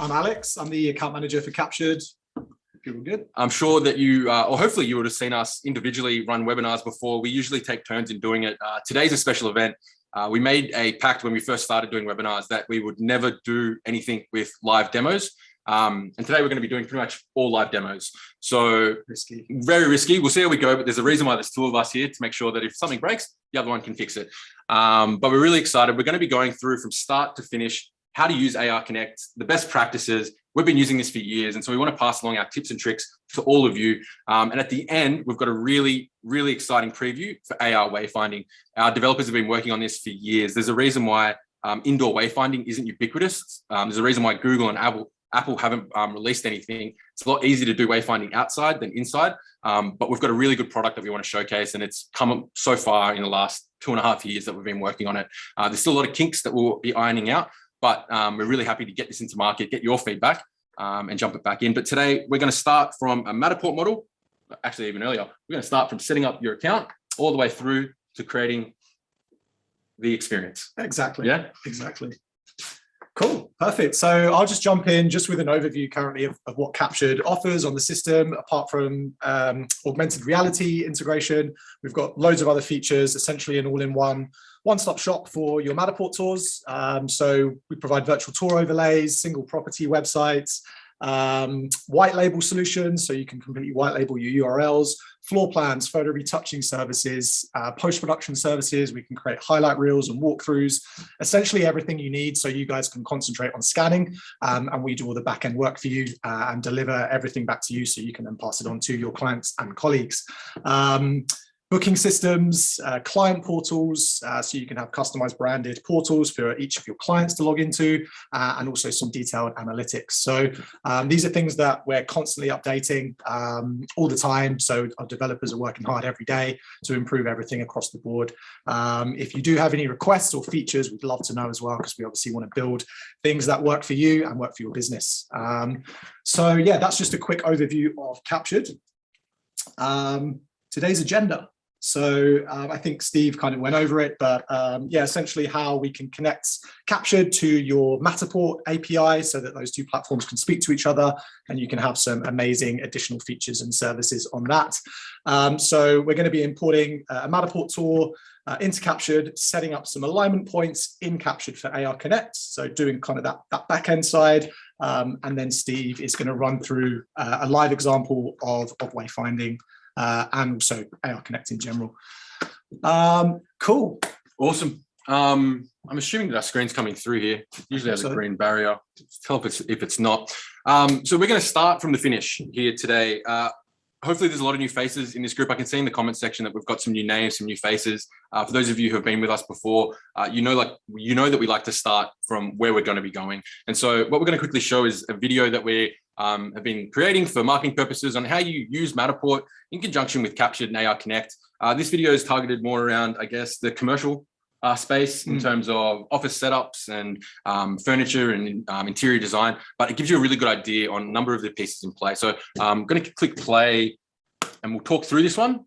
I'm Alex. I'm the account manager for Captured. People good? I'm sure that you, or hopefully you would have seen us individually run webinars before. We usually take turns in doing it. Today's a special event. We made a pact when we first started doing webinars that we would never do anything with live demos. And today we're going to be doing pretty much all live demos. So Risky. Very risky. We'll see how we go, but there's a reason why there's two of us here to make sure that if something breaks, the other one can fix it. But we're really excited. We're going to be going through from start to finish how to use ARConnect, the best practices. We've been using this for years, and so we want to pass along our tips and tricks to all of you. And at the end, we've got a really, really exciting preview for AR wayfinding. Our developers have been working on this for years. There's a reason why indoor wayfinding isn't ubiquitous. There's a reason why Google and Apple haven't released anything. It's a lot easier to do wayfinding outside than inside, but we've got a really good product that we want to showcase, and it's come so far in the last 2.5 years that we've been working on it. There's still a lot of kinks that we'll be ironing out, but we're really happy to get this into market, get your feedback, and jump it back in. But today we're going to start from a Matterport model. Actually, even earlier, we're going to start from setting up your account all the way through to creating the experience. Exactly. Yeah, exactly. Cool, perfect. So I'll just jump in just with an overview currently of what Captured offers on the system. Apart from augmented reality integration, we've got loads of other features, essentially an all-in-one one-stop shop for your Matterport tours. So we provide virtual tour overlays, single property websites, white label solutions, so you can completely white label your URLs, floor plans, photo retouching services, post-production services. We can create highlight reels and walkthroughs, essentially everything you need so you guys can concentrate on scanning, and we do all the back-end work for you and deliver everything back to you so you can then pass it on to your clients and colleagues. Booking systems, client portals, so you can have customized branded portals for each of your clients to log into, and also some detailed analytics. So these are things that we're constantly updating all the time. So our developers are working hard every day to improve everything across the board. If you do have any requests or features, we'd love to know as well, because we obviously want to build things that work for you and work for your business. So yeah, that's just a quick overview of Captured. Today's agenda. So I think Steve kind of went over it, but yeah, essentially how we can connect Captured to your Matterport API so that those two platforms can speak to each other, and you can have some amazing additional features and services on that. So we're going to be importing a Matterport tour into Captured, setting up some alignment points in Captured for ARConnect, so doing kind of that back-end side. And then Steve is going to run through a live example of wayfinding, and also ARConnect in general. Cool. awesome. I'm assuming that our screen's coming through here. Usually has a green barrier. Tell if it's not. So we're going to start from the finish here today. Hopefully there's a lot of new faces in this group. I can see in the comment section that we've got some new names, some new faces. For those of you who have been with us before, you know that we like to start from where we're going to be going. And so what we're going to quickly show is a video that we have been creating for marketing purposes on how you use Matterport in conjunction with Captured and ARConnect. This video is targeted more around, I guess, the commercial space in terms of office setups and furniture and interior design, but it gives you a really good idea on a number of the pieces in play. So I'm going to click play and we'll talk through this one,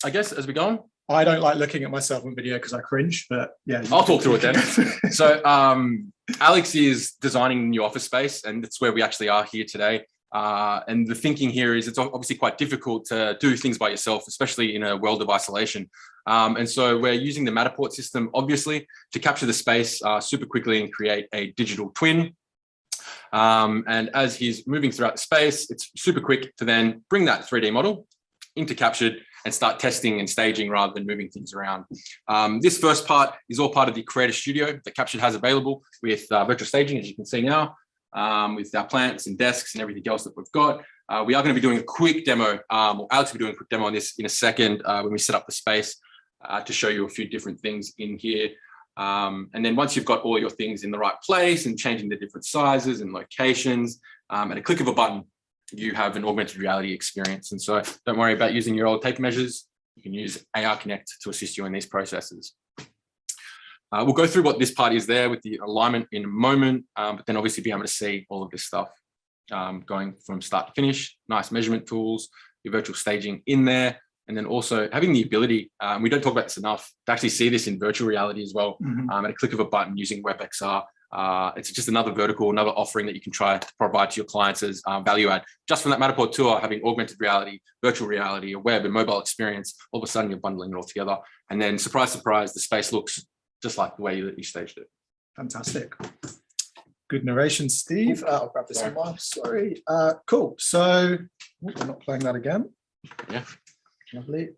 I guess, as we go on. I don't like looking at myself in video because I cringe, but yeah. I'll talk through it then. So Alex is designing a new office space, and that's where we actually are here today. And the thinking here is it's obviously quite difficult to do things by yourself, especially in a world of isolation. And so we're using the Matterport system, obviously, to capture the space super quickly and create a digital twin. And as he's moving throughout the space, it's super quick to then bring that 3D model into Captured and start testing and staging rather than moving things around. This first part is all part of the Creator Studio that Captured has available with virtual staging, as you can see now, with our plants and desks and everything else that we've got. We are going to be doing a quick demo, or Alex will be doing a quick demo on this in a second when we set up the space to show you a few different things in here. And then once you've got all your things in the right place and changing the different sizes and locations, at a click of a button, you have an augmented reality experience. And so don't worry about using your old tape measures. You can use ARConnect to assist you in these processes. We'll go through what this part is there with the alignment in a moment, but then obviously be able to see all of this stuff going from start to finish. Nice measurement tools, your virtual staging in there, and then also having the ability, we don't talk about this enough, to actually see this in virtual reality as well, at a click of a button using WebXR. It's just another vertical, another offering that you can try to provide to your clients as value add. Just from that Matterport tour, having augmented reality, virtual reality, a web and mobile experience, all of a sudden you're bundling it all together. And then surprise, surprise, the space looks just like the way that you staged it. Fantastic. Good narration, Steve. I'll grab this one. Sorry. Cool. So I'm not playing that again. Yeah. Lovely.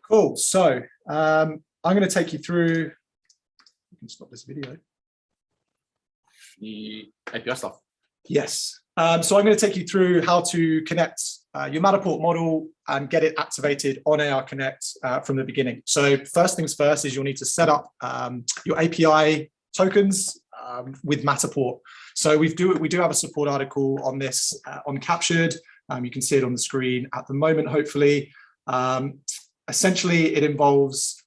Cool. So I'm going to take you through. You can stop this video. The API stuff. Yes. So I'm going to take you through how to connect your Matterport model and get it activated on ARConnect from the beginning. So first things first is you'll need to set up your API tokens with Matterport. So we do have a support article on this on Captured. You can see it on the screen at the moment, hopefully. Essentially, it involves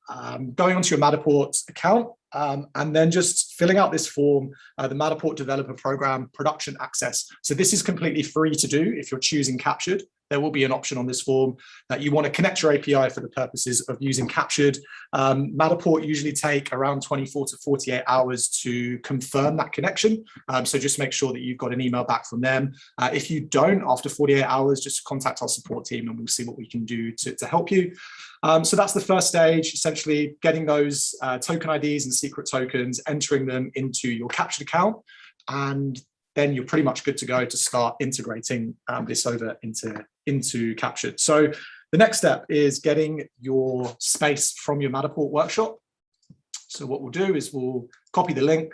going onto your Matterport account and then just filling out this form, the Matterport Developer Program Production Access. So this is completely free to do if you're choosing Captured. There will be an option on this form that you want to connect your API for the purposes of using Captured. Matterport usually take around 24 to 48 hours to confirm that connection. So just make sure that you've got an email back from them. If you don't, after 48 hours, just contact our support team and we'll see what we can do to help you. So that's the first stage, essentially getting those token IDs and secret tokens, entering them into your Captured account, and then you're pretty much good to go to start integrating this over into Captured. So the next step is getting your space from your Matterport workshop. So what we'll do is we'll copy the link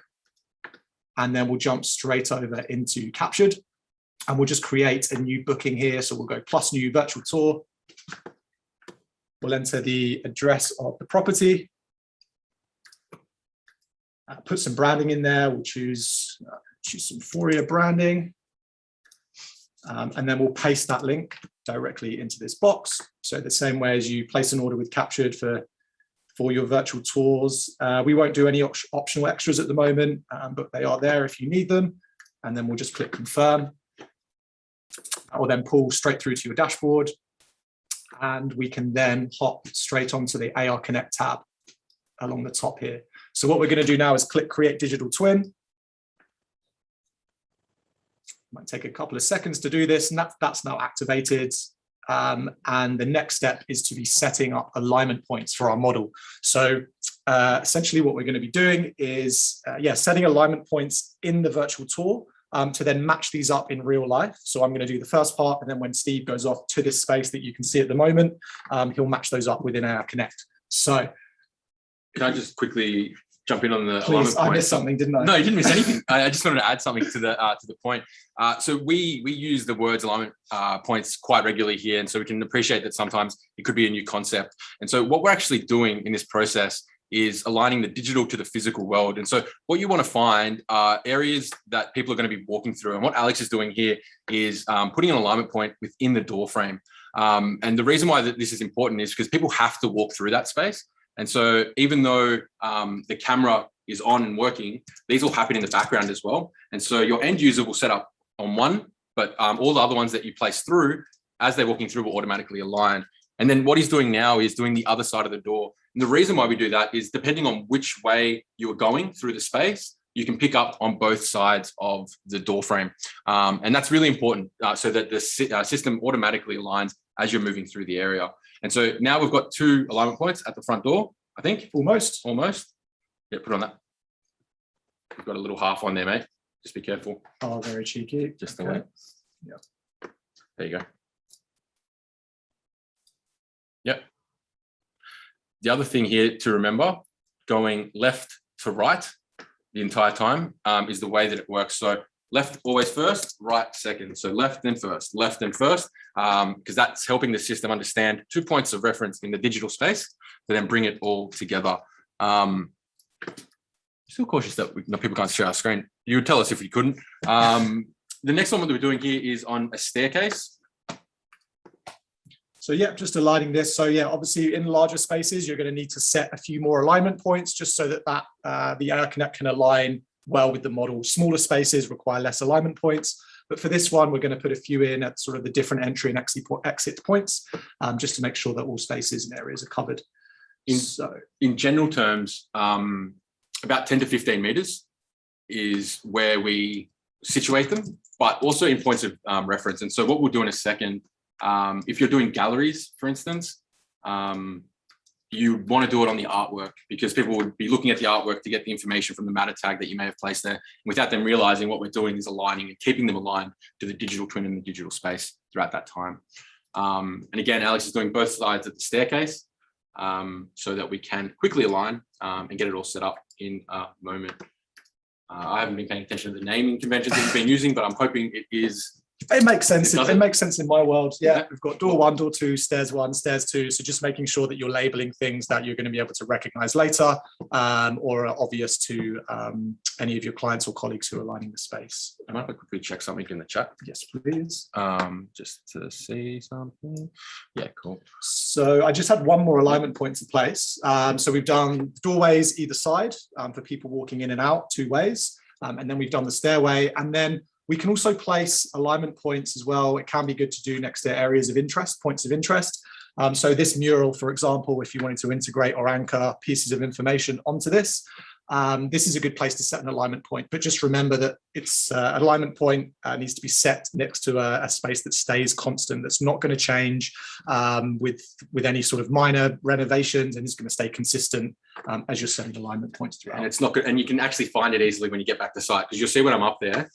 and then we'll jump straight over into Captured and we'll just create a new booking here. So we'll go plus new virtual tour. We'll enter the address of the property, put some branding in there. We'll choose some Fourier branding, and then we'll paste that link directly into this box. So the same way as you place an order with Captured for your virtual tours, we won't do any optional extras at the moment, but they are there if you need them. And then we'll just click confirm. That will then pull straight through to your dashboard. And we can then hop straight onto the ARConnect tab along the top here. So what we're going to do now is click Create Digital Twin. Might take a couple of seconds to do this, and that's now activated. And the next step is to be setting up alignment points for our model. So essentially what we're going to be doing is setting alignment points in the virtual tour to then match these up in real life. So I'm going to do the first part, and then when Steve goes off to this space that you can see at the moment, he'll match those up within ARConnect. So can I just quickly jump in on the please, alignment point? I missed something, didn't I? No, you didn't miss anything. I just wanted to add something to the point. So we use the words alignment points quite regularly here, and so we can appreciate that sometimes it could be a new concept. And so what we're actually doing in this process is aligning the digital to the physical world. And so what you want to find are areas that people are going to be walking through. And what Alex is doing here is putting an alignment point within the door frame. And the reason why this is important is because people have to walk through that space. And so even though the camera is on and working, these will happen in the background as well. And so your end user will set up on one, but all the other ones that you place through, as they're walking through, will automatically align. And then what he's doing now is doing the other side of the door. And the reason why we do that is depending on which way you're going through the space, you can pick up on both sides of the door frame. And that's really important so that the system automatically aligns as you're moving through the area. And so now we've got 2 alignment points at the front door, I think. Almost. Yeah, put on that. We've got a little half on there, mate. Just be careful. Oh, very cheeky. Just the way. Yeah. There you go. Yep. The other thing here to remember, going left to right the entire time is the way that it works. So left always first, right second. So left then first, because that's helping the system understand 2 points of reference in the digital space to then bring it all together. Still cautious that people can't share our screen. You would tell us if we couldn't. The next one that we're doing here is on a staircase. So yeah, just aligning this. So yeah, obviously in larger spaces, you're going to need to set a few more alignment points just so that the ARConnect can align well with the model. Smaller spaces require less alignment points. But for this one, we're going to put a few in at sort of the different entry and exit points, just to make sure that all spaces and areas are covered. In general terms, about 10 to 15 meters is where we situate them, but also in points of reference. And so what we'll do in a second, if you're doing galleries, for instance, you want to do it on the artwork because people would be looking at the artwork to get the information from the matter tag that you may have placed there without them realizing what we're doing is aligning and keeping them aligned to the digital twin and the digital space throughout that time. And again, Alex is doing both sides of the staircase so that we can quickly align and get it all set up in a moment. I haven't been paying attention to the naming conventions that you've been using, but I'm hoping it is. It makes sense. It makes sense in my world. Yeah, we've got door 1, door 2, stairs 1, stairs 2. So just making sure that you're labeling things that you're going to be able to recognize later or are obvious to any of your clients or colleagues who are lining the space. I might quickly check something in the chat. Yes, please. Just to see something. Yeah, cool. So I just had one more alignment point to place. So we've done doorways either side for people walking in and out 2 ways. And then we've done the stairway, and then we can also place alignment points as well. It can be good to do next to areas of interest, points of interest. So this mural, for example, if you wanted to integrate or anchor pieces of information onto this, this is a good place to set an alignment point. But just remember that it's an alignment point needs to be set next to a space that stays constant, that's not going to change with any sort of minor renovations, and is going to stay consistent as you're setting alignment points throughout. And it's not good, and you can actually find it easily when you get back to site, because you'll see when I'm up there.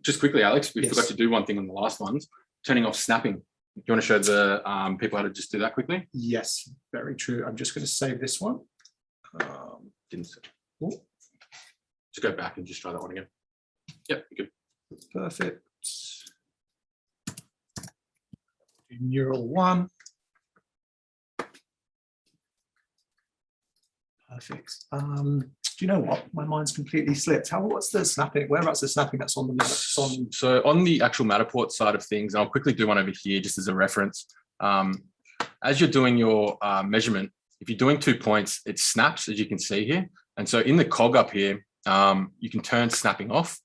Just quickly, Alex, we forgot to do one thing on the last ones, turning off snapping. Do you want to show the people how to just do that quickly? Yes, very true. I'm just going to save this one. Just go back and just try that one again. Yep, good. Perfect. Mural 1. Perfect. Do you know what? My mind's completely slipped. What's the snapping? Whereabouts the snapping that's on the on? So on the actual Matterport side of things, and I'll quickly do one over here just as a reference. As you're doing your measurement, if you're doing 2 points, it snaps, as you can see here. And so in the cog up here, you can turn snapping off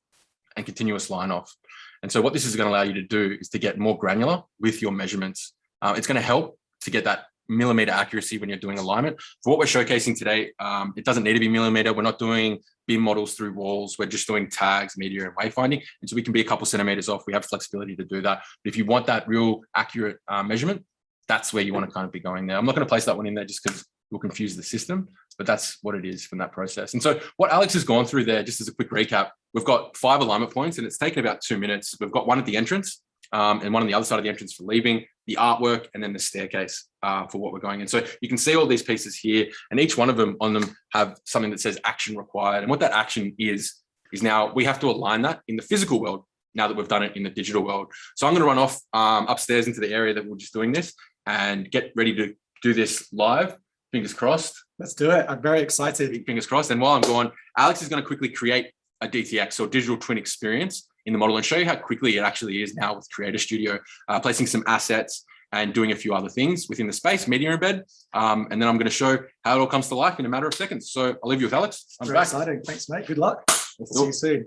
and continuous line off. And so what this is going to allow you to do is to get more granular with your measurements. It's going to help to get that millimeter accuracy when you're doing alignment. For what we're showcasing today, it doesn't need to be millimeter. We're not doing BIM models through walls. We're just doing tags, media, and wayfinding. And so we can be a couple centimeters off. We have flexibility to do that. But if you want that real accurate measurement, that's where you want to kind of be going there. I'm not going to place that one in there just because we'll confuse the system, but that's what it is from that process. And so what Alex has gone through there, just as a quick recap, we've got 5 alignment points and it's taken about 2 minutes. We've got one at the entrance and one on the other side of the entrance for leaving, the artwork, and then the staircase for what we're going in. So you can see all these pieces here, and each one of them on them have something that says action required. And what that action is now we have to align that in the physical world now that we've done it in the digital world. So I'm going to run off upstairs into the area that we're just doing this and get ready to do this live. Fingers crossed. Let's do it. I'm very excited. Fingers crossed. And while I'm gone, Alex is going to quickly create a DTX or digital twin experience in the model and show you how quickly it actually is now with Creator Studio, placing some assets and doing a few other things within the space, media embed. And then I'm going to show how it all comes to life in a matter of seconds. So I'll leave you with Alex. Very exciting. Thanks, mate. Good luck. See you soon.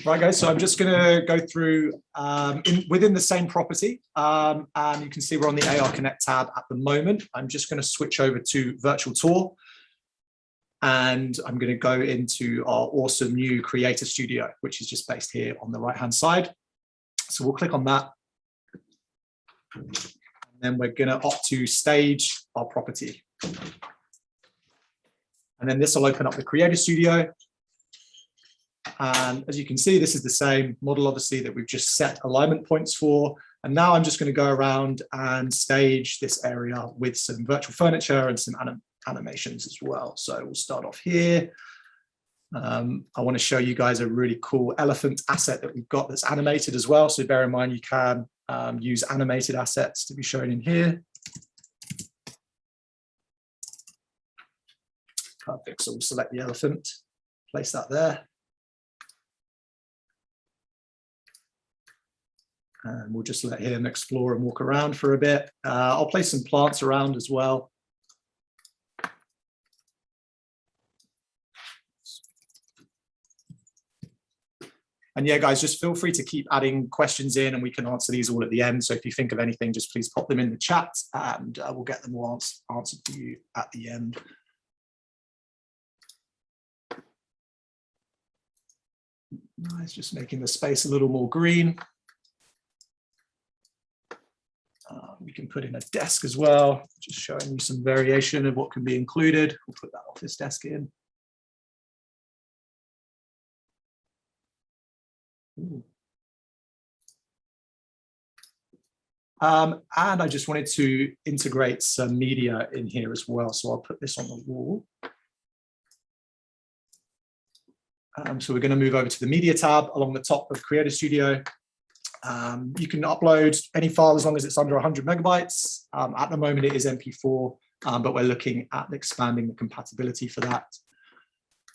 Right, guys, so I'm just going to go through within the same property, and you can see we're on the ARConnect tab at the moment. I'm just going to switch over to Virtual Tour, and I'm going to go into our awesome new Creator Studio, which is just based here on the right-hand side. So we'll click on that, and then we're going to opt to stage our property. And then this will open up the Creator Studio. And as you can see, this is the same model, obviously, that we've just set alignment points for. And now I'm just going to go around and stage this area with some virtual furniture and some animations as well. So we'll start off here. I want to show you guys a really cool elephant asset that we've got that's animated as well. So bear in mind, you can use animated assets to be shown in here. Perfect. So we'll select the elephant, place that there. And we'll just let him explore and walk around for a bit. I'll place some plants around as well. And yeah, guys, just feel free to keep adding questions in and we can answer these all at the end. So if you think of anything, just please pop them in the chat and we'll get them all answered for you at the end. Nice, just making the space a little more green. We can put in a desk as well, just showing you some variation of what can be included. We'll put that office desk in. And I just wanted to integrate some media in here as well. So I'll put this on the wall. So we're going to move over to the media tab along the top of Creator Studio. You can upload any file as long as it's under 100 megabytes. At the moment, it is MP4, but we're looking at expanding the compatibility for that.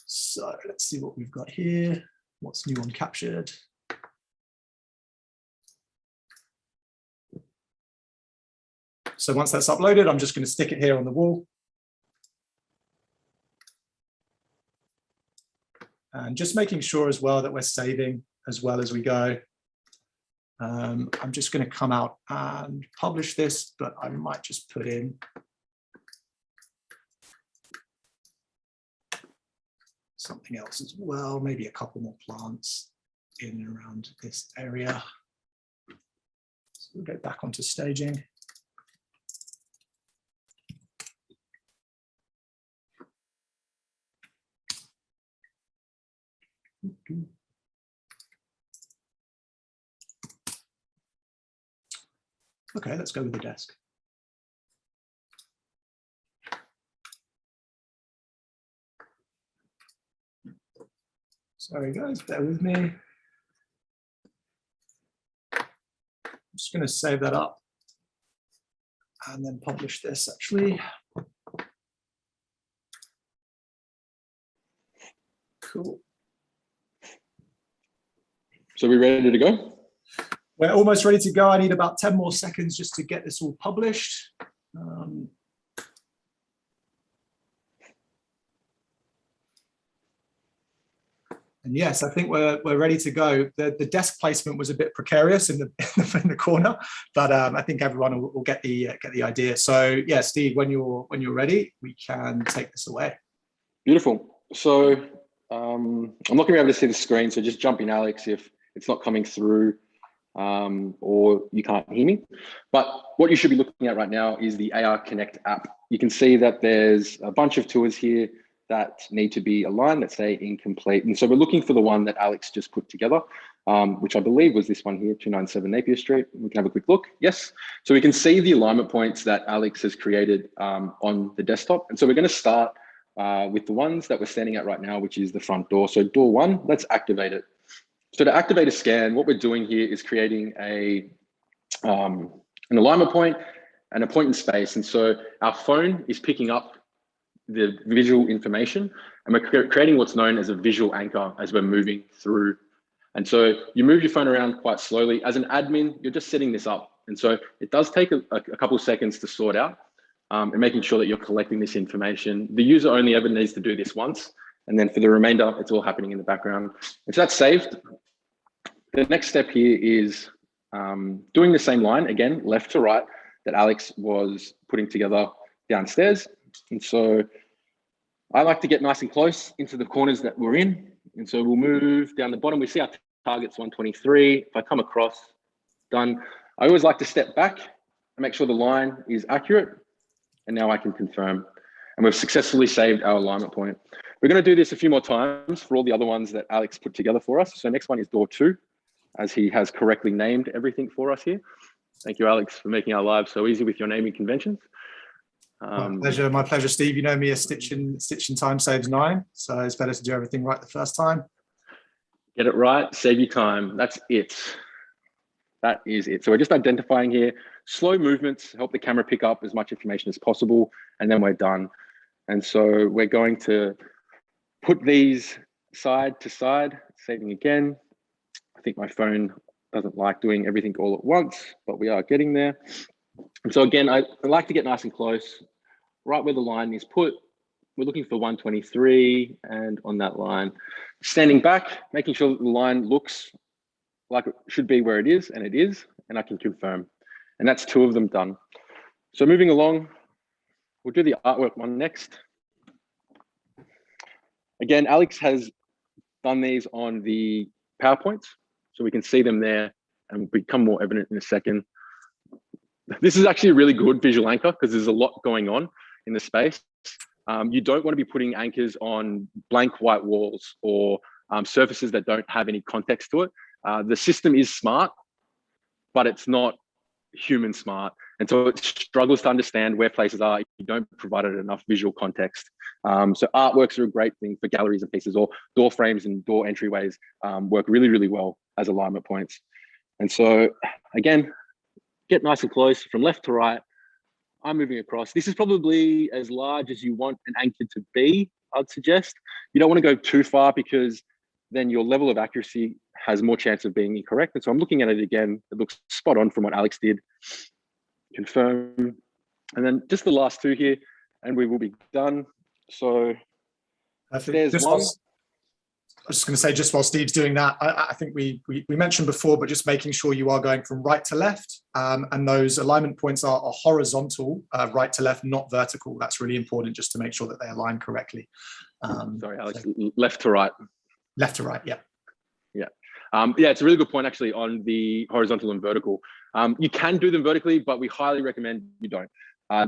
So let's see what we've got here. What's new on Captured? So once that's uploaded, I'm just going to stick it here on the wall. And just making sure as well that we're saving as well as we go. I'm just going to come out and publish this, but I might just put in something else as well, maybe a couple more plants in and around this area. So we'll go back onto staging. Okay, let's go with the desk. Sorry guys, bear with me. I'm just going to save that up and then publish this actually. Cool. So we're ready to go? We're almost ready to go. I need about 10 more seconds just to get this all published. And yes, I think we're ready to go. The desk placement was a bit precarious in the corner, but I think everyone will get the idea. So yeah, Steve, when you're ready, we can take this away. Beautiful. So I'm not going to be able to see the screen, so just jump in, Alex, if it's not coming through or you can't hear me. But what you should be looking at right now is the ARConnect app. You can see that there's a bunch of tours here that need to be aligned that say incomplete. And so we're looking for the one that Alex just put together, which I believe was this one here, 297 Napier Street. We can have a quick look. Yes. So we can see the alignment points that Alex has created on the desktop. And so we're going to start with the ones that we're standing at right now, which is the front door. So door one, let's activate it. So to activate a scan, what we're doing here is creating an alignment point and a point in space. And so our phone is picking up the visual information, and we're creating what's known as a visual anchor as we're moving through. And so you move your phone around quite slowly. As an admin, you're just setting this up. And so it does take a couple of seconds to sort out and making sure that you're collecting this information. The user only ever needs to do this once. And then for the remainder, it's all happening in the background. And so that's saved. The next step here is doing the same line, again, left to right, that Alex was putting together downstairs. And so I like to get nice and close into the corners that we're in. And so we'll move down the bottom. We see our target's 123. If I come across, done. I always like to step back and make sure the line is accurate. And now I can confirm. And we've successfully saved our alignment point. We're going to do this a few more times for all the other ones that Alex put together for us. So next one is door 2, as he has correctly named everything for us here. Thank you, Alex, for making our lives so easy with your naming conventions. My pleasure, Steve. You know me, a stitch in time saves 9. So it's better to do everything right the first time. Get it right, save you time. That's it. That is it. So we're just identifying here, slow movements, help the camera pick up as much information as possible, and then we're done. And so we're going to put these side to side, saving again. I think my phone doesn't like doing everything all at once, but we are getting there. And so again, I like to get nice and close, right where the line is put. We're looking for 123, and on that line, standing back, making sure that the line looks like it should be where it is, and it is, and I can confirm. And that's 2 of them done. So moving along, we'll do the artwork one next. Again, Alex has done these on the PowerPoints, so we can see them there and become more evident in a second. This is actually a really good visual anchor because there's a lot going on in the space. You don't want to be putting anchors on blank white walls or surfaces that don't have any context to it. The system is smart, but it's not human smart. And so it struggles to understand where places are if you don't provide it enough visual context. So artworks are a great thing for galleries and pieces, or door frames and door entryways work really, really well as alignment points. And so again, get nice and close from left to right. I'm moving across. This is probably as large as you want an anchor to be, I'd suggest. You don't want to go too far because then your level of accuracy has more chance of being incorrect. And so I'm looking at it again. It looks spot on from what Alex did. Confirm. And then just the last two here, and we will be done. So there's one. I was just going to say, just while Steve's doing that, I think we mentioned before, but just making sure you are going from right to left, and those alignment points are horizontal, right to left, not vertical. That's really important, just to make sure that they align correctly. Sorry, Alex, so left to right. Left to right, yeah. Yeah. Yeah, it's a really good point actually on the horizontal and vertical. You can do them vertically, but we highly recommend you don't.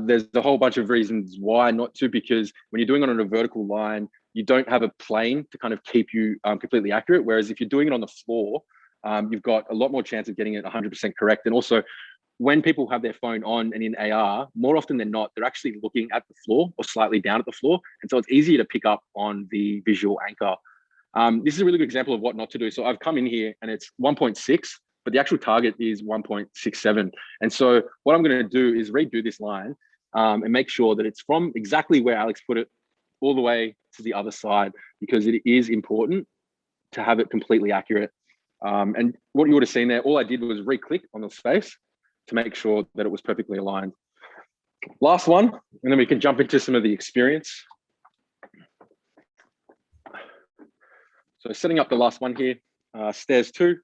There's a whole bunch of reasons why not to, because when you're doing it on a vertical line, you don't have a plane to kind of keep you completely accurate. Whereas if you're doing it on the floor, you've got a lot more chance of getting it 100% correct. And also, when people have their phone on and in AR, more often than not, they're actually looking at the floor or slightly down at the floor. And so it's easier to pick up on the visual anchor. This is a really good example of what not to do. So I've come in here and it's 1.6, but the actual target is 1.67. And so what I'm going to do is redo this line and make sure that it's from exactly where Alex put it all the way to the other side, because it is important to have it completely accurate. And what you would have seen there, all I did was re-click on the space to make sure that it was perfectly aligned. Last one, and then we can jump into some of the experience. So setting up the last one here, stairs 2.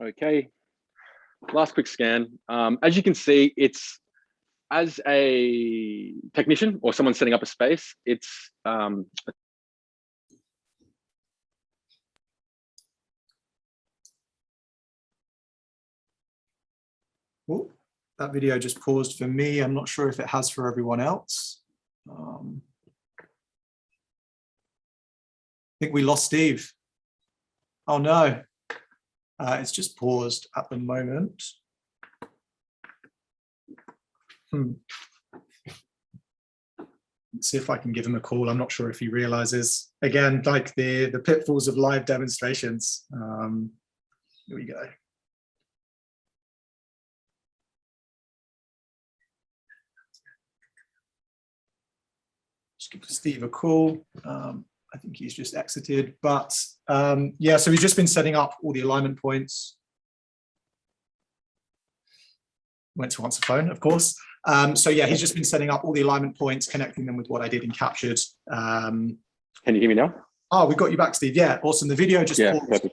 Okay, last quick scan. As you can see, it's, as a technician or someone setting up a space, it's Oh, that video just paused for me. I'm not sure if it has for everyone else. I think we lost Steve. Oh no, it's just paused at the moment. Let's see if I can give him a call. I'm not sure if he realizes, again, like the pitfalls of live demonstrations. Here we go. Just give Steve a call. I think he's just exited, but yeah, so we've just been setting up all the alignment points. Went to answer phone, of course. So yeah, he's just been setting up all the alignment points, connecting them with what I did in Captured. Can you hear me now? Oh, we got you back, Steve. Yeah, awesome. The video just paused.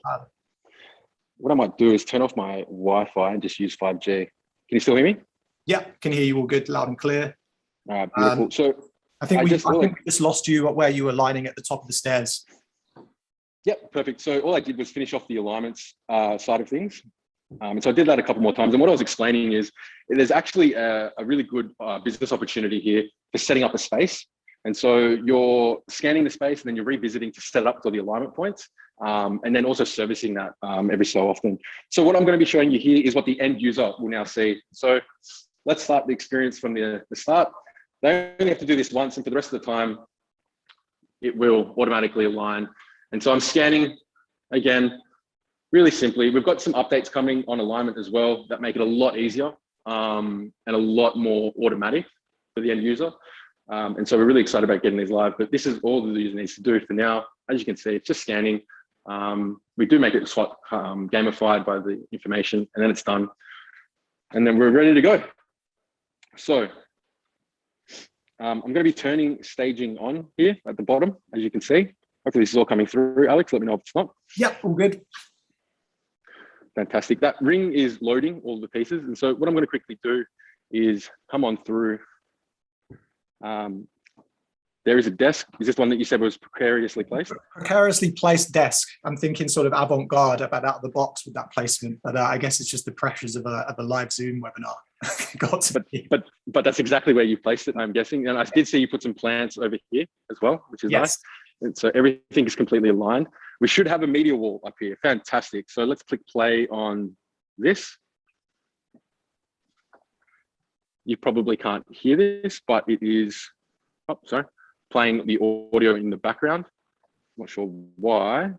What I might do is turn off my Wi-Fi and just use 5G. Can you still hear me? Yeah, can hear you all good, loud and clear. Beautiful. So I think we just lost you at where you were lining at the top of the stairs. Yep, perfect. So all I did was finish off the alignments side of things. And so I did that a couple more times. And what I was explaining is there's actually a really good business opportunity here for setting up a space. And so you're scanning the space and then you're revisiting to set it up to the alignment points, and then also servicing that every so often. So what I'm going to be showing you here is what the end user will now see. So let's start the experience from the start. They only have to do this once, and for the rest of the time, it will automatically align. And so I'm scanning again, really simply. We've got some updates coming on alignment as well that make it a lot easier and a lot more automatic for the end user. And so we're really excited about getting these live, but this is all the user needs to do for now. As you can see, it's just scanning. We do make it gamified by the information, and then it's done. And then we're ready to go. So I'm going to be turning staging on here at the bottom, as you can see. Hopefully this is all coming through. Alex, let me know if it's not. Yep, all good. Fantastic. That ring is loading all the pieces. And so what I'm going to quickly do is come on through There is a desk. Is this one that you said was precariously placed? Precariously placed desk. I'm thinking sort of avant-garde about out of the box with that placement, but I guess it's just the pressures of a live Zoom webinar. But that's exactly where you placed it, I'm guessing. And I did see you put some plants over here as well, which is nice. And so everything is completely aligned. We should have a media wall up here. Fantastic. So let's click play on this. You probably can't hear this, but it is, oh, sorry, playing the audio in the background. Not sure why.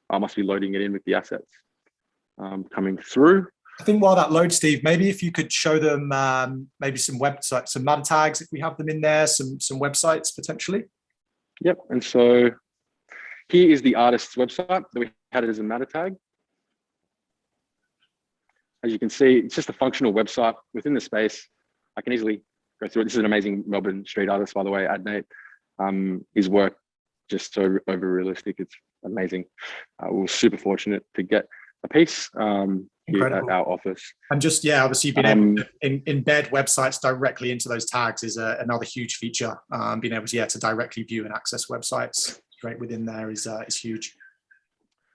I must be loading it in with the assets coming through. I think while that loads, Steve, maybe if you could show them maybe some websites, some meta tags, if we have them in there, some websites potentially. Yep, and so here is the artist's website that we had it as a meta tag. As you can see, it's just a functional website within the space. I can easily go through it. This is an amazing Melbourne street artist, by the way, Adnate. His work just so over realistic. It's amazing. We were super fortunate to get a piece here at our office. And just, yeah, obviously being able to embed websites directly into those tags is another huge feature. Being able to, to directly view and access websites straight within there is huge.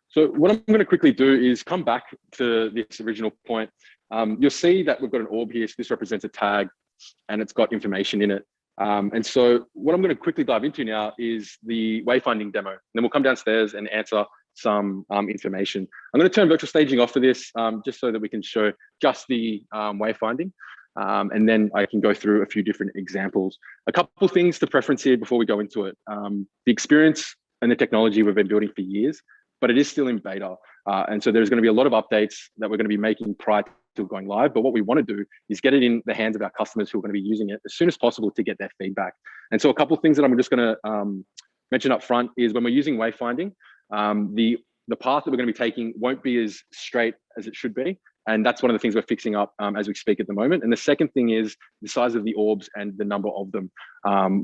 So what I'm going to quickly do is come back to this original point. You'll see that we've got an orb here. So this represents a tag and it's got information in it. And so what I'm going to quickly dive into now is the wayfinding demo. And then we'll come downstairs and answer some information. I'm going to turn virtual staging off for this, just so that we can show just the wayfinding. And then I can go through a few different examples. A couple of things to preference here before we go into it. The experience and the technology we've been building for years, but it is still in beta. And so there's going to be a lot of updates that we're going to be making prior to going live. But what we want to do is get it in the hands of our customers who are going to be using it as soon as possible to get their feedback. And so a couple of things that I'm just going to mention up front is when we're using wayfinding, the path that we're going to be taking won't be as straight as it should be. And that's one of the things we're fixing up as we speak at the moment. And the second thing is the size of the orbs and the number of them.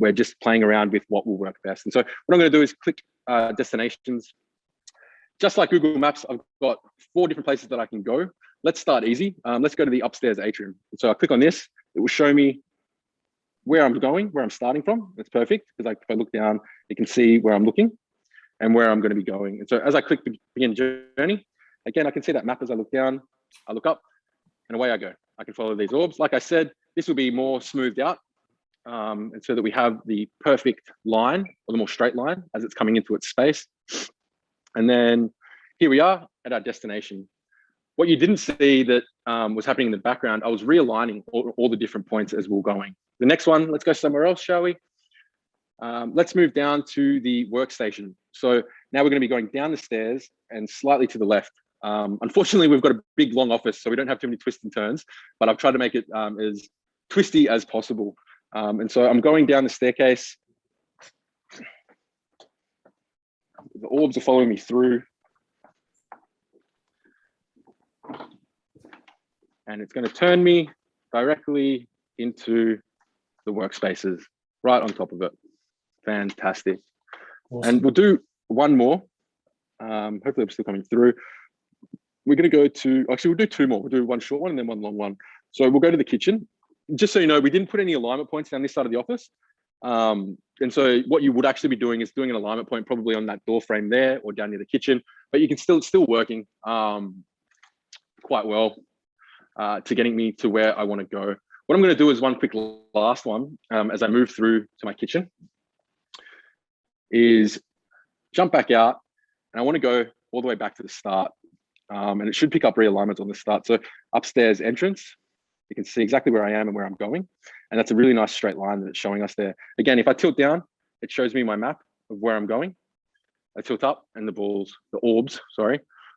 We're just playing around with what will work best. And so what I'm going to do is click destinations. Just like Google Maps, I've got 4 different places that I can go. Let's start easy. Let's go to the upstairs atrium. So I click on this, it will show me where I'm going, where I'm starting from. That's perfect, because if I look down, you can see where I'm looking and where I'm going to be going. And so as I click begin journey, again, I can see that map as I look down, I look up, and away I go. I can follow these orbs. Like I said, this will be more smoothed out, and so that we have the perfect line, or the more straight line as it's coming into its space. And then here we are at our destination. What you didn't see that was happening in the background, I was realigning all the different points as we're going. The next one, let's go somewhere else, shall we? Let's move down to the workstation. So now we're going to be going down the stairs and slightly to the left. Unfortunately, we've got a big, long office, so we don't have too many twists and turns, but I've tried to make it as twisty as possible. And so I'm going down the staircase. The orbs are following me through. And it's going to turn me directly into the workspaces right on top of it. Fantastic. Awesome. And we'll do one more. Hopefully I'm still coming through. We're going to go to, actually we'll do 2 more. We'll do one short one and then one long one. So we'll go to the kitchen. Just so you know, we didn't put any alignment points down this side of the office. And so what you would actually be doing is doing an alignment point probably on that door frame there or down near the kitchen, but you can still working quite well to getting me to where I want to go. What I'm going to do is one quick last one as I move through to my kitchen is jump back out, and I want to go all the way back to the start. And it should pick up realignments on the start. So upstairs entrance, you can see exactly where I am and where I'm going. And that's a really nice straight line that it's showing us there. Again, if I tilt down, it shows me my map of where I'm going. I tilt up and the orbs,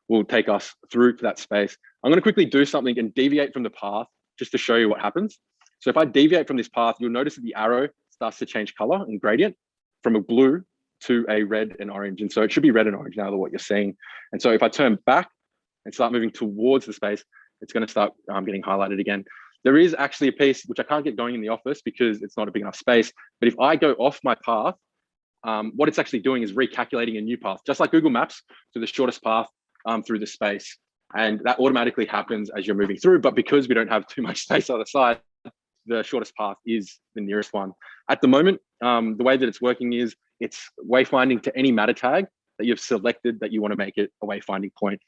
will take us through to that space. I'm going to quickly do something and deviate from the path just to show you what happens. So if I deviate from this path, you'll notice that the arrow starts to change color and gradient from a blue to a red and orange. And so it should be red and orange now, what you're seeing. And so if I turn back and start moving towards the space, it's going to start getting highlighted again. There is actually a piece which I can't get going in the office because it's not a big enough space. But if I go off my path, what it's actually doing is recalculating a new path, just like Google Maps, to the shortest path through the space. And that automatically happens as you're moving through. But because we don't have too much space either side, the shortest path is the nearest one. At the moment, the way that it's working is it's wayfinding to any matter tag that you've selected that you want to make it a wayfinding point.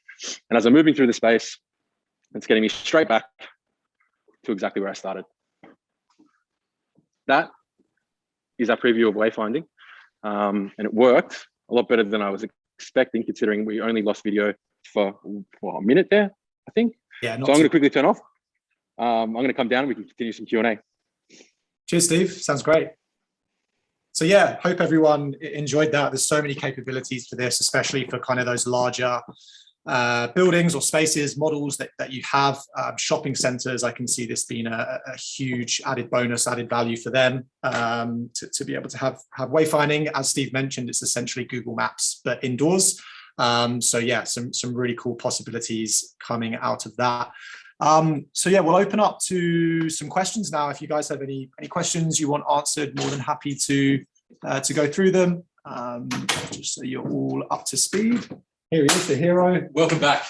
And as I'm moving through the space, it's getting me straight back to exactly where I started. That is our preview of wayfinding. And it worked a lot better than I was expecting, considering we only lost video for a minute there, I think. Yeah. So I'm going to quickly turn off. I'm going to come down and we can continue some Q&A. Cheers, Steve. Sounds great. So yeah, hope everyone enjoyed that. There's so many capabilities for this, especially for kind of those larger buildings or spaces, models that you have. Shopping centers, I can see this being a huge added bonus, added value for them to be able to have wayfinding. As Steve mentioned, it's essentially Google Maps, but indoors. So yeah, some really cool possibilities coming out of that. So yeah, we'll open up to some questions now. If you guys have any questions you want answered, more than happy to go through them, just so you're all up to speed. Here he is, the hero. Welcome back.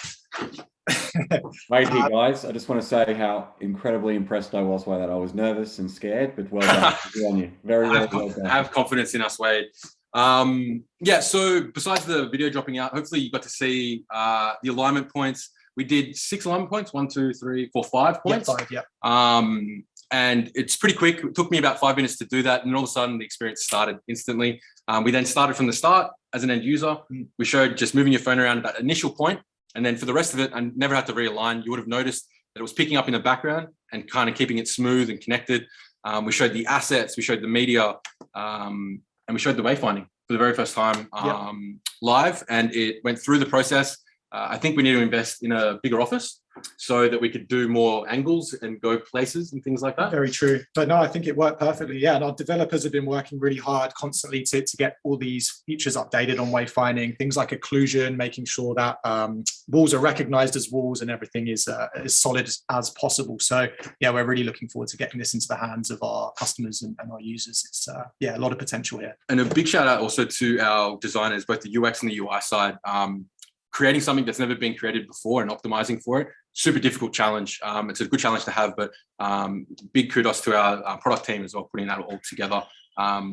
Right here, guys. I just want to say how incredibly impressed I was by that. I was nervous and scared, but well done. Good on you. Very well done. Have confidence in us, Wade. Yeah, so besides the video dropping out, hopefully you got to see the alignment points. We did 6 alignment points, 1, 2, 3, 4, 5 points. Yeah, 5, yeah. And it's pretty quick. It took me about 5 minutes to do that. And all of a sudden the experience started instantly. We then started from the start as an end user. We showed just moving your phone around at that initial point. And then for the rest of it, I never had to realign. You would have noticed that it was picking up in the background and kind of keeping it smooth and connected. We showed the assets, we showed the media, and we showed the wayfinding for the very first time live. And it went through the process. I think we need to invest in a bigger office so that we could do more angles and go places and things like that. Very true. But no, I think it worked perfectly. Yeah, and our developers have been working really hard constantly to get all these features updated on wayfinding, things like occlusion, making sure that walls are recognized as walls and everything is as solid as possible. So yeah, we're really looking forward to getting this into the hands of our customers and our users. It's yeah, a lot of potential here. And a big shout out also to our designers, both the UX and the UI side. Creating something that's never been created before and optimizing for it, super difficult challenge. It's a good challenge to have, but big kudos to our product team as well, putting that all together.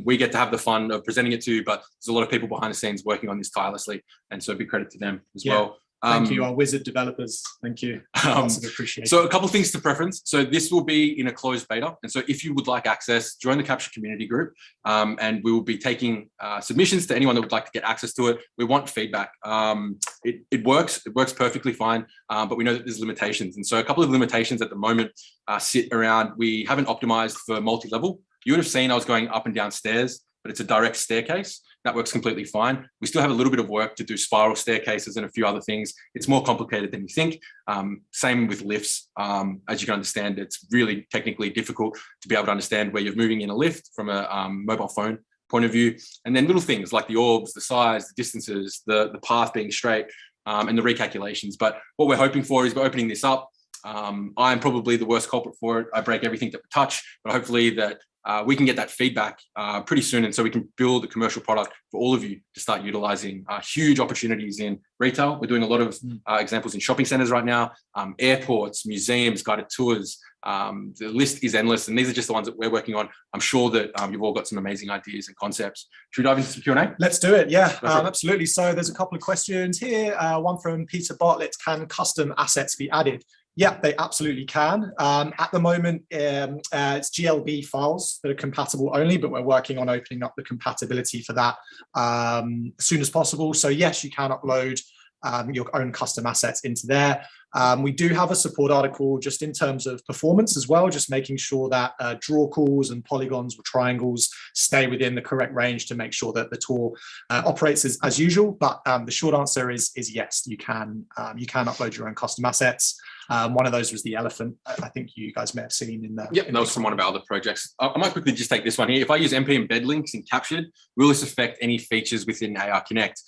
We get to have the fun of presenting it to you, but there's a lot of people behind the scenes working on this tirelessly. And so big credit to them as well. Thank you, our wizard developers. Thank you. Appreciate so a couple of things to preference. So this will be in a closed beta. And so if you would like access, join the Capture community group. And we will be taking submissions to anyone that would like to get access to it. We want feedback. It works perfectly fine, but we know that there's limitations. And so a couple of limitations at the moment sit around, we haven't optimized for multi-level. You would have seen I was going up and down stairs, but it's a direct staircase. That works completely fine. We still have a little bit of work to do spiral staircases and a few other things. It's more complicated than you think. Same with lifts. As you can understand, it's really technically difficult to be able to understand where you're moving in a lift from a mobile phone point of view. And then little things like the orbs, the size, the distances, the path being straight, and the recalculations. But what we're hoping for is we're opening this up. I'm probably the worst culprit for it. I break everything that we touch, but hopefully that we can get that feedback pretty soon. And so we can build a commercial product for all of you to start utilizing. Huge opportunities in retail. We're doing a lot of examples in shopping centers right now, airports, museums, guided tours. The list is endless. And these are just the ones that we're working on. I'm sure that you've all got some amazing ideas and concepts. Should we dive into some Q&A? Let's do it. Yeah, absolutely. So there's a couple of questions here. One from Peter Bartlett. Can custom assets be added? Yeah, they absolutely can. At the moment, it's GLB files that are compatible only, but we're working on opening up the compatibility for that as soon as possible. So yes, you can upload your own custom assets into there. We do have a support article just in terms of performance as well, just making sure that draw calls and polygons or triangles stay within the correct range to make sure that the tool operates as usual. But the short answer is yes, you can upload your own custom assets. One of those was the elephant. I think you guys may have seen in the. Yep, that was from one of our other projects. I might quickly just take this one here. If I use MP embed links in Captured, will this affect any features within ARConnect?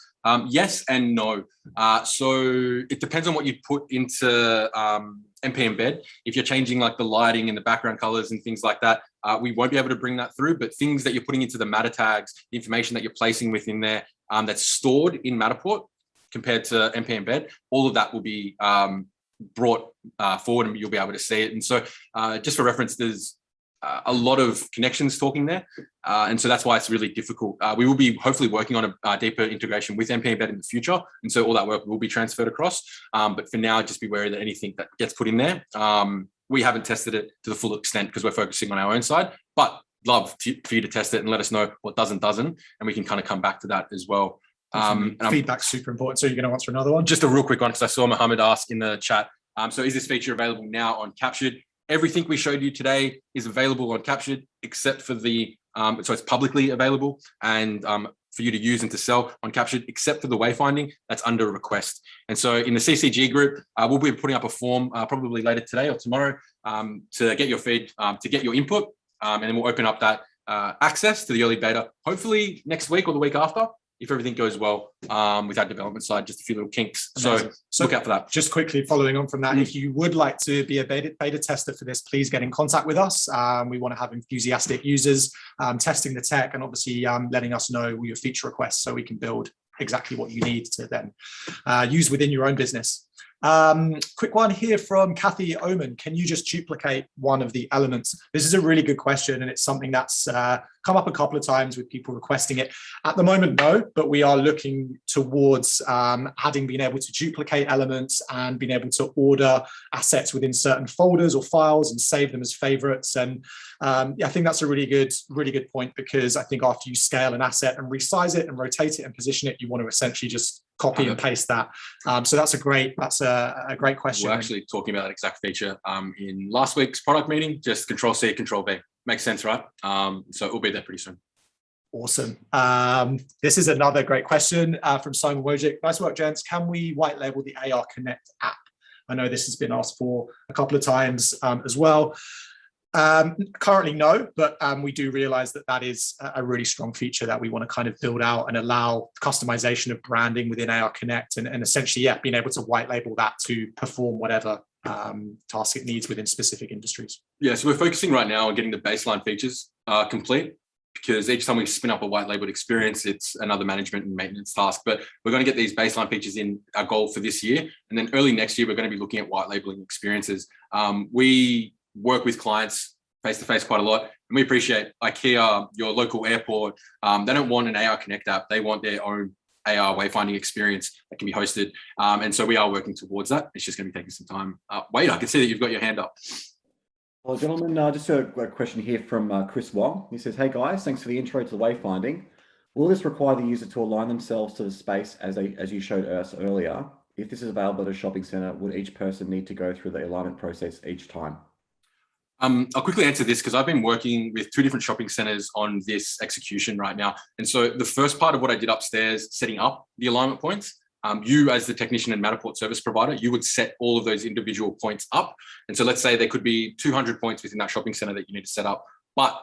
Yes and no. So it depends on what you put into MP embed. If you're changing like the lighting and the background colors and things like that, we won't be able to bring that through. But things that you're putting into the matter tags, the information that you're placing within there, that's stored in Matterport compared to MP embed, all of that will be brought forward and you'll be able to see it. And so just for reference, there's a lot of connections talking there. And so that's why it's really difficult. We will be hopefully working on a deeper integration with MP Embed in the future. And so all that work will be transferred across. But for now, just be wary that anything that gets put in there, we haven't tested it to the full extent because we're focusing on our own side, but love for you to test it and let us know what doesn't, and we can kind of come back to that as well. Feedback's super important. So you're going to answer another one? Just a real quick one, because I saw Mohammed ask in the chat. So is this feature available now on Captured? Everything we showed you today is available on Captured, except for the, so it's publicly available and for you to use and to sell on Captured, except for the wayfinding that's under request. And so in the CCG group, we'll be putting up a form probably later today or tomorrow to get your feed, to get your input. And then we'll open up that access to the early beta, hopefully next week or the week after, if everything goes well with that development side, just a few little kinks. So look out for that. Just quickly following on from that, if you would like to be a beta tester for this, please get in contact with us. We want to have enthusiastic users testing the tech and obviously letting us know your feature requests so we can build exactly what you need to then use within your own business. Quick one here from Kathy Oman. Can you just duplicate one of the elements? This is a really good question, and it's something that's come up a couple of times with people requesting it. At the moment, no, but we are looking towards being able to duplicate elements and being able to order assets within certain folders or files and save them as favorites. And I think that's a really good point, because I think after you scale an asset and resize it and rotate it and position it, you want to essentially just copy and paste that. So that's a great question. We're actually talking about that exact feature in last week's product meeting, just Control-C, Control-V. Makes sense, right? So it will be there pretty soon. Awesome. This is another great question from Simon Wojcik. Nice work, gents. Can we white label the ARConnect app? I know this has been asked for a couple of times as well. Currently, no, but we do realize that is a really strong feature that we want to kind of build out and allow customization of branding within ARConnect and essentially, being able to white label that to perform whatever task it needs within specific industries. Yeah, so we're focusing right now on getting the baseline features complete, because each time we spin up a white labeled experience, it's another management and maintenance task. But we're going to get these baseline features in our goal for this year. And then early next year, we're going to be looking at white labeling experiences. We work with clients face-to-face quite a lot. And we appreciate IKEA, your local airport. They don't want an ARConnect app. They want their own AR wayfinding experience that can be hosted. And so we are working towards that. It's just going to be taking some time. Wade, I can see that you've got your hand up. Well, gentlemen, just a question here from Chris Wong. He says, hey guys, thanks for the intro to the wayfinding. Will this require the user to align themselves to the space as you showed us earlier? If this is available at a shopping center, would each person need to go through the alignment process each time? I'll quickly answer this because I've been working with 2 different shopping centers on this execution right now. And so the first part of what I did upstairs, setting up the alignment points, you as the technician and Matterport service provider, you would set all of those individual points up. And so let's say there could be 200 points within that shopping center that you need to set up. But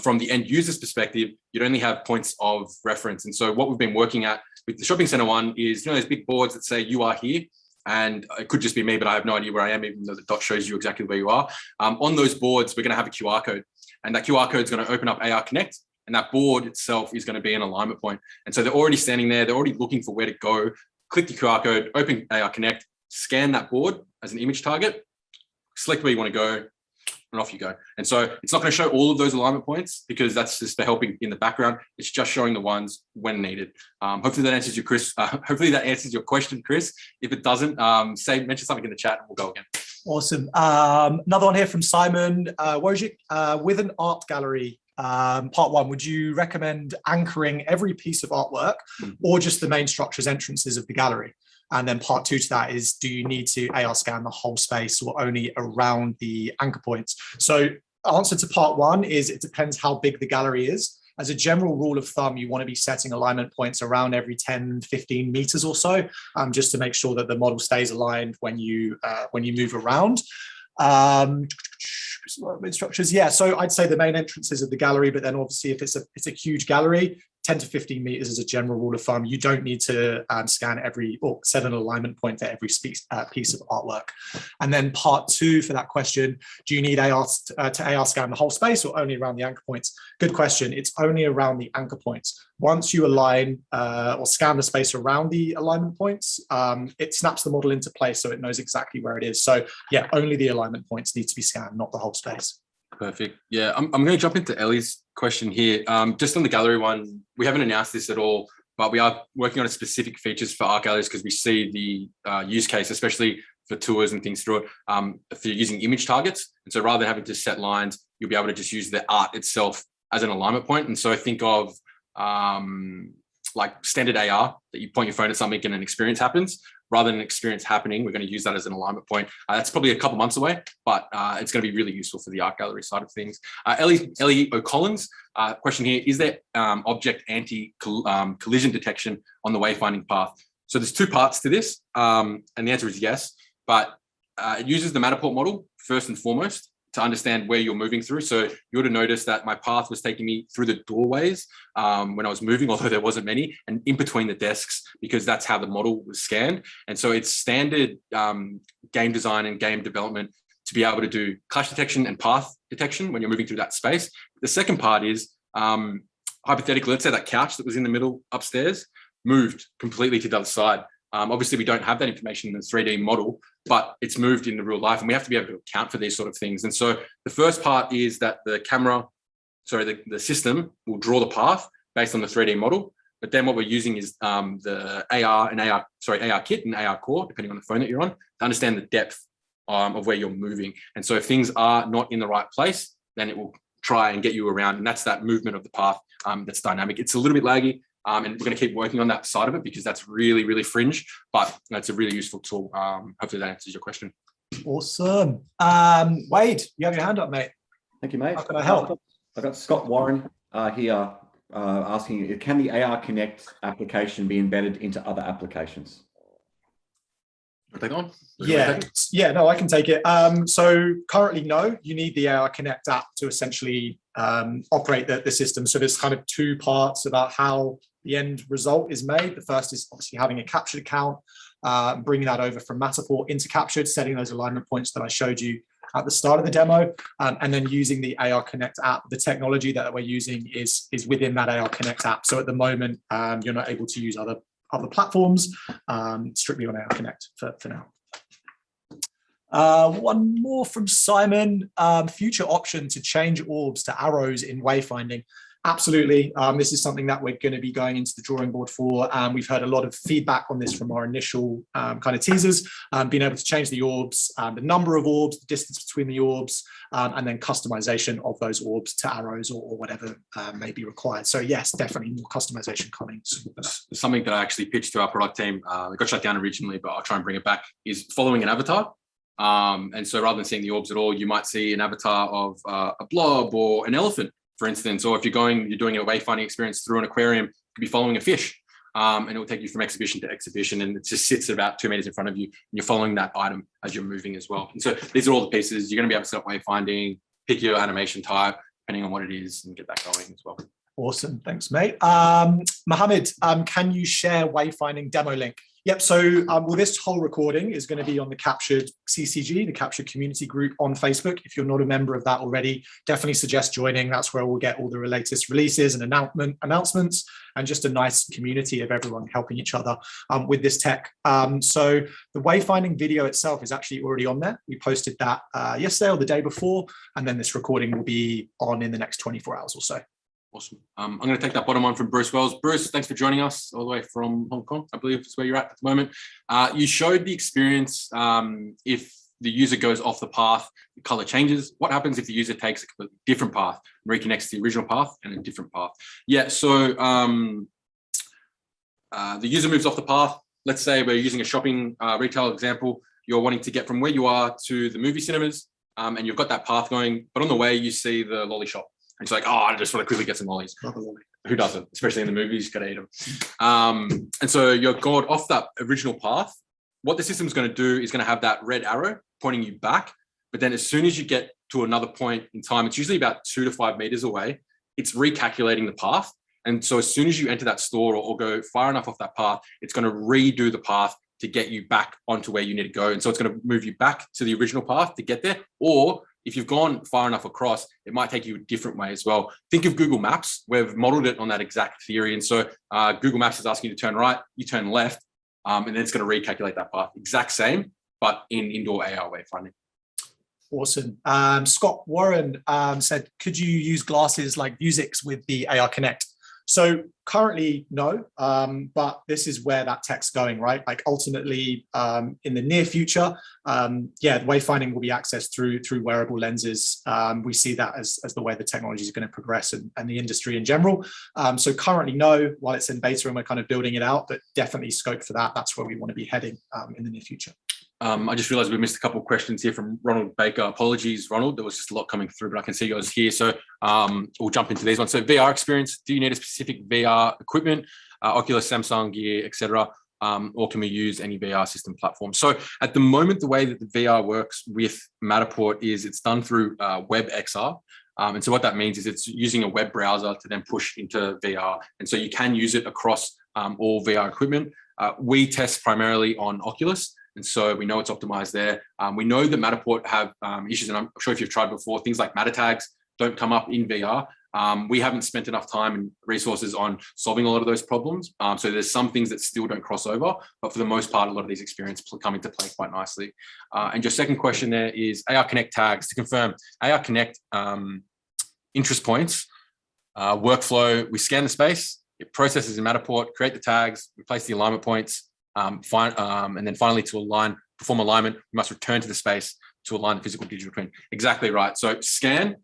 from the end user's perspective, you'd only have points of reference. And so what we've been working at with the shopping center one is, those big boards that say you are here. And it could just be me, but I have no idea where I am, even though the dot shows you exactly where you are. On those boards, we're going to have a QR code, and that QR code is going to open up ARConnect, and that board itself is going to be an alignment point. And so they're already standing there. They're already looking for where to go. Click the QR code, open ARConnect, scan that board as an image target, select where you want to go, and off you go. And so it's not going to show all of those alignment points because that's just for helping in the background. It's just showing the ones when needed. Hopefully that answers you, Chris. Hopefully that answers your question, Chris. If it doesn't, mention something in the chat and we'll go again. Awesome. Another one here from Simon Wojcik. With an art gallery, part 1, would you recommend anchoring every piece of artwork or just the main structures entrances of the gallery? And then part 2 to that is, do you need to AR scan the whole space or only around the anchor points? So answer to part 1 is it depends how big the gallery is. As a general rule of thumb, you want to be setting alignment points around every 10, 15 meters or so, just to make sure that the model stays aligned when you move around. Structures, so I'd say the main entrances of the gallery, but then obviously if it's a huge gallery, 10 to 15 meters is a general rule of thumb. You don't need to scan set an alignment point for every piece of artwork. And then part 2 for that question, do you need to AR scan the whole space or only around the anchor points? Good question. It's only around the anchor points. Once you align or scan the space around the alignment points, it snaps the model into place so it knows exactly where it is. So yeah, only the alignment points need to be scanned, not the whole space. Perfect. Yeah, I'm going to jump into Ellie's question here. Just on the gallery one, we haven't announced this at all, but we are working on specific features for art galleries because we see the use case, especially for tours and things through it, for using image targets. And so rather than having to set lines, you'll be able to just use the art itself as an alignment point. And so think of like standard AR, that you point your phone at something and an experience happens. Rather than an experience happening, we're going to use that as an alignment point. That's probably a couple months away, but it's going to be really useful for the art gallery side of things. Ellie O'Collins, question here, is there object anti-collision detection on the wayfinding path? So there's two parts to this, and the answer is yes, but it uses the Matterport model first and foremost to understand where you're moving through. So you would have noticed that my path was taking me through the doorways when I was moving, although there wasn't many, and in between the desks, because that's how the model was scanned. And so it's standard game design and game development to be able to do clash detection and path detection when you're moving through that space. The second part is, hypothetically, let's say that couch that was in the middle upstairs moved completely to the other side. Obviously, we don't have that information in the 3D model, but it's moved into real life, and we have to be able to account for these sort of things. And so the first part is that the system will draw the path based on the 3D model. But then what we're using is the AR kit and AR core, depending on the phone that you're on, to understand the depth of where you're moving. And so if things are not in the right place, then it will try and get you around. And that's that movement of the path that's dynamic. It's a little bit laggy. And we're going to keep working on that side of it because that's really, really fringe, but it's a really useful tool. Hopefully that answers your question. Awesome. Wade, you have your hand up, mate. Thank you, mate. How can I help? I've got Scott Warren here asking, can the ARConnect application be embedded into other applications? Take on? No, I can take it. So currently, no, you need the ARConnect app to essentially operate the system. So there's kind of two parts about how the end result is made. The first is obviously having a captured account, bringing that over from Matterport into captured, setting those alignment points that I showed you at the start of the demo, and then using the ARConnect app. The technology that we're using is within that ARConnect app. So at the moment, you're not able to use other platforms, strictly on ARConnect for now. One more from Simon, future option to change orbs to arrows in wayfinding. Absolutely. This is something that we're going to be going into the drawing board for. We've heard a lot of feedback on this from our initial kind of teasers, being able to change the orbs, the number of orbs, the distance between the orbs, and then customization of those orbs to arrows or whatever may be required. So yes, definitely more customization coming soon. Something that I actually pitched to our product team, it got shut down originally, but I'll try and bring it back, is following an avatar. And so rather than seeing the orbs at all, you might see an avatar of a blob or an elephant, for instance. Or if you're doing a wayfinding experience through an aquarium, you could be following a fish, and it will take you from exhibition to exhibition, and it just sits about 2 meters in front of you, and you're following that item as you're moving as well. And so these are all the pieces. You're going to be able to set up wayfinding, pick your animation type, depending on what it is, and get that going as well. Awesome. Thanks, mate. Mohammed, can you share wayfinding demo link? Yep. So well, this whole recording is going to be on the Captured CCG, the Captured community group on Facebook. If you're not a member of that already, definitely suggest joining. That's where we'll get all the latest releases and announcements, and just a nice community of everyone helping each other with this tech. So the wayfinding video itself is actually already on there. We posted that yesterday or the day before, and then this recording will be on in the next 24 hours or so. Awesome. I'm going to take that bottom one from Bruce Wells. Bruce, thanks for joining us all the way from Hong Kong, I believe is where you're at the moment. You showed the experience if the user goes off the path, the color changes. What happens if the user takes a completely different path, reconnects to the original path and a different path? Yeah, so the user moves off the path. Let's say we're using a shopping retail example. You're wanting to get from where you are to the movie cinemas, and you've got that path going, but on the way you see the lolly shop. It's like, oh, I just want to quickly get some lollies. Who doesn't? Especially in the movies, you got to eat them. And so you're going off that original path. What the system's going to do is going to have that red arrow pointing you back. But then as soon as you get to another point in time, it's usually about 2 to 5 meters away, it's recalculating the path. And so as soon as you enter that store or go far enough off that path, it's going to redo the path to get you back onto where you need to go. And so it's going to move you back to the original path to get there. Or if you've gone far enough across, it might take you a different way as well. Think of Google Maps. We've modeled it on that exact theory. And so Google Maps is asking you to turn right, you turn left, and then it's going to recalculate that path. Exact same, but in indoor AR wayfinding. Awesome. Scott Warren said, could you use glasses like Vuzix with the ARConnect? So currently, no, but this is where that tech's going, right? Like ultimately, in the near future, wayfinding will be accessed through wearable lenses. We see that as the way the technology is going to progress and the industry in general. So currently, no, while it's in beta and we're kind of building it out, but definitely scope for that. That's where we want to be heading in the near future. I just realized we missed a couple of questions here from Ronald Baker. Apologies, Ronald. There was just a lot coming through, but I can see you guys here. So we'll jump into these ones. So VR experience, do you need a specific VR equipment, Oculus, Samsung gear, etc., or can we use any VR system platform? So at the moment, the way that the VR works with Matterport is it's done through WebXR. And so what that means is it's using a web browser to then push into VR. And so you can use it across all VR equipment. We test primarily on Oculus. And so we know it's optimized there. We know that Matterport have issues, and I'm sure if you've tried before, things like matter tags don't come up in VR. We haven't spent enough time and resources on solving a lot of those problems. So there's some things that still don't cross over, but for the most part, a lot of these experiences come into play quite nicely. And your second question there is ARConnect tags. To confirm, ARConnect interest points, workflow, we scan the space, it processes in Matterport, create the tags, replace the alignment points, and then finally to perform alignment, we must return to the space to align the physical digital twin. Exactly right. So scan,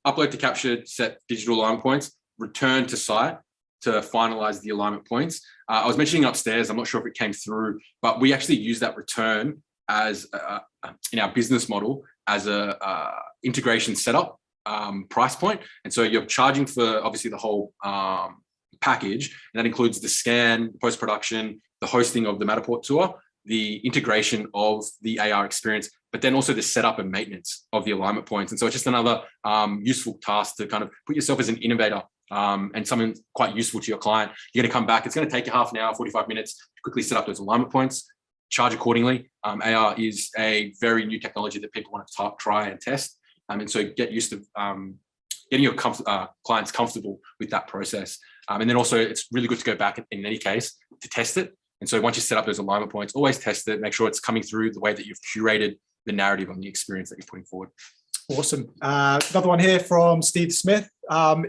upload to captured, set digital alignment points, return to site to finalize the alignment points. I was mentioning upstairs, I'm not sure if it came through, but we actually use that return as in our business model as a integration setup price point. And so you're charging for obviously the whole package, and that includes the scan, post-production, the hosting of the Matterport tour, the integration of the AR experience, but then also the setup and maintenance of the alignment points. And so it's just another useful task to kind of put yourself as an innovator and something quite useful to your client. You're going to come back, it's going to take you half an hour, 45 minutes to quickly set up those alignment points, charge accordingly. AR is a very new technology that people want to try and test. And so get used to getting your clients comfortable with that process. And then also it's really good to go back in any case to test it. And so once you set up those alignment points, always test it, make sure it's coming through the way that you've curated the narrative on the experience that you're putting forward. Awesome. Another one here from Steve Smith.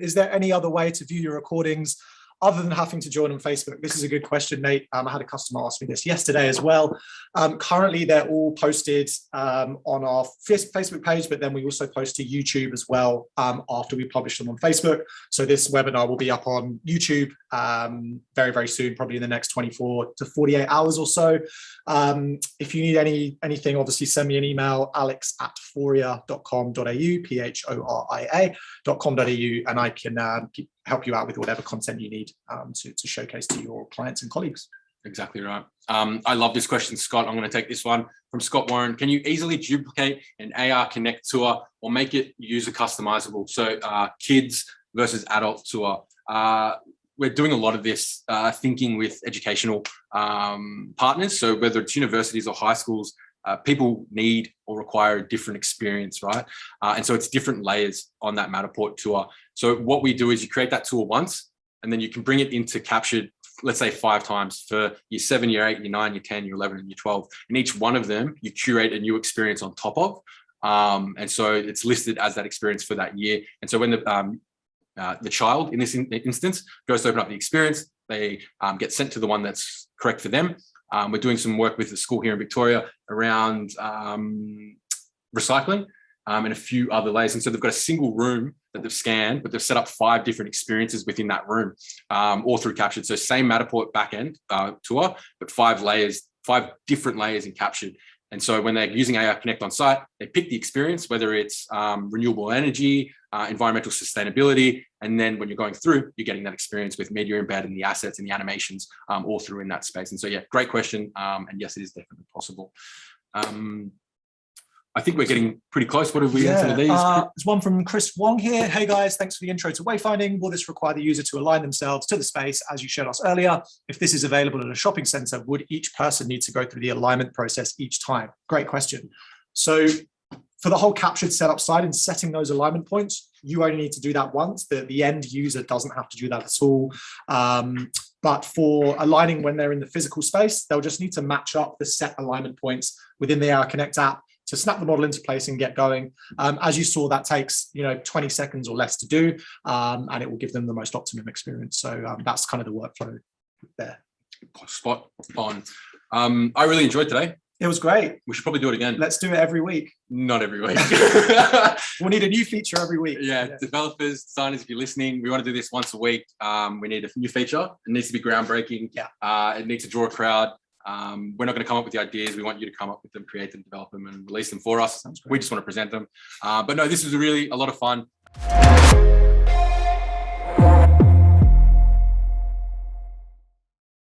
Is there any other way to view your recordings other than having to join on Facebook? This is a good question, Nate. I had a customer ask me this yesterday as well. Currently, they're all posted on our Facebook page, but then we also post to YouTube as well after we publish them on Facebook. So this webinar will be up on YouTube very, very soon, probably in the next 24 to 48 hours or so. If you need anything, obviously send me an email, alex@foria.com.au, PHORIA.com.au, and I can help you out with whatever content you need to showcase to your clients and colleagues. Exactly right. I love this question, Scott. I'm going to take this one from Scott Warren. Can you easily duplicate an ARConnect tour or make it user customizable? So kids versus adult tour. We're doing a lot of this thinking with educational partners. So whether it's universities or high schools, people need or require a different experience, right? And so it's different layers on that Matterport tour. So what we do is you create that tour once, and then you can bring it into captured, let's say 5 times for year 7, year 8, year 9, year 10, year 11, and year 12. And each one of them, you curate a new experience on top of. And so it's listed as that experience for that year. And so when the child in this instance goes to open up the experience, they get sent to the one that's correct for them. We're doing some work with the school here in Victoria around recycling and a few other layers. And so they've got a single room that they've scanned, but they've set up 5 different experiences within that room, all through captured. So same Matterport backend tour, but 5 different layers in captured. And so when they're using ARConnect on site, they pick the experience, whether it's renewable energy, environmental sustainability, and then when you're going through, you're getting that experience with media embedded in the assets and the animations all through in that space. And so, yeah, great question. And yes, it is definitely possible. I think we're getting pretty close. What have we answered these? There's one from Chris Wong here. Hey guys, thanks for the intro to wayfinding. Will this require the user to align themselves to the space as you showed us earlier? If this is available at a shopping center, would each person need to go through the alignment process each time? Great question. So for the whole captured setup side and setting those alignment points, you only need to do that once. The end user doesn't have to do that at all. But for aligning when they're in the physical space, they'll just need to match up the set alignment points within the ARConnect app to snap the model into place and get going. As you saw, that takes 20 seconds or less to do, and it will give them the most optimum experience. So that's kind of the workflow there. Spot on. I really enjoyed today. It was great. We should probably do it again. Let's do it every week. Not every week. We'll need a new feature every week. Yeah, developers, designers, if you're listening, we want to do this once a week. We need a new feature. It needs to be groundbreaking. Yeah. It needs to draw a crowd. We're not going to come up with the ideas. We want you to come up with them, create them, develop them, and release them for us. We just want to present them. But no, this was really a lot of fun.